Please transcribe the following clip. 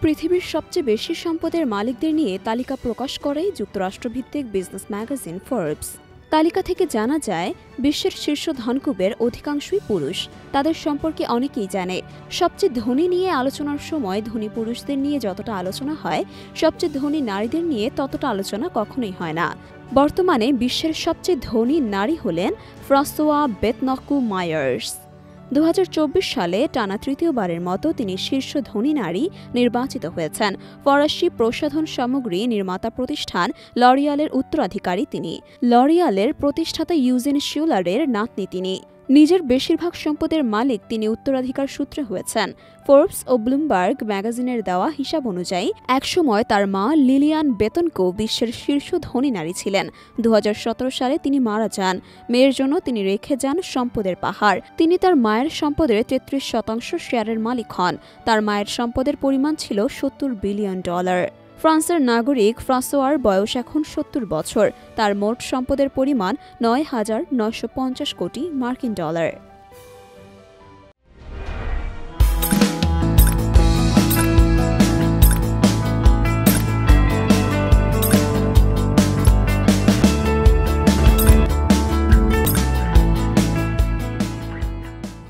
পৃথিবীর সবচেয়ে বেশি সম্পদের মালিকদের নিয়ে তালিকা প্রকাশ করে যুক্তরাষ্ট্রভিত্তিক বিজনেস ম্যাগাজিন ফোর্বস। তালিকা থেকে জানা যায়, বিশ্বের শীর্ষ ধনকুবের অধিকাংশই পুরুষ। তাদের সম্পর্কে অনেকেই জানে। সবচেয়ে ধনী নিয়ে আলোচনার সময় ধনী পুরুষদের নিয়ে যতটা আলোচনা হয়, সবচেয়ে ধনী নারীদের নিয়ে ততটা আলোচনা কখনোই হয় না। বর্তমানে বিশ্বের সবচেয়ে ধনী নারী হলেন ফ্রাঁসোয়া বেতনকু-মায়ার্স। 2024 সালে টানা তৃতীয়বারের মতো তিনি শীর্ষ ধনী নারী নির্বাচিত হয়েছেন। ফরাসি প্রসাধন সামগ্রী নির্মাতা প্রতিষ্ঠান লরিয়ালের উত্তরাধিকারী তিনি। লরিয়ালের প্রতিষ্ঠাতা ইউজেন শিউলারের নাতনি তিনি। নিজের বেশিরভাগ সম্পদের মালিক তিনি উত্তরাধিকার সূত্রে হয়েছেন। ফোর্বস ও ব্লুমবার্গ ম্যাগাজিনের দেওয়া হিসাব অনুযায়ী একসময় তার মা লিলিয়ান বেতনকো বিশ্বের শীর্ষ ধনী নারী ছিলেন। 2017 সালে তিনি মারা যান। মেয়ের জন্য তিনি রেখে যান সম্পদের পাহাড়। তিনি তার মায়ের সম্পদের 33% শেয়ারের মালিক হন। তার মায়ের সম্পদের পরিমাণ ছিল $70 বিলিয়ন। ফ্রান্সের নাগরিক ফ্রাঁসোয়ার বয়স এখন 70 বছর। তার মোট সম্পদের পরিমাণ $9,950 কোটি মার্কিন ডলার।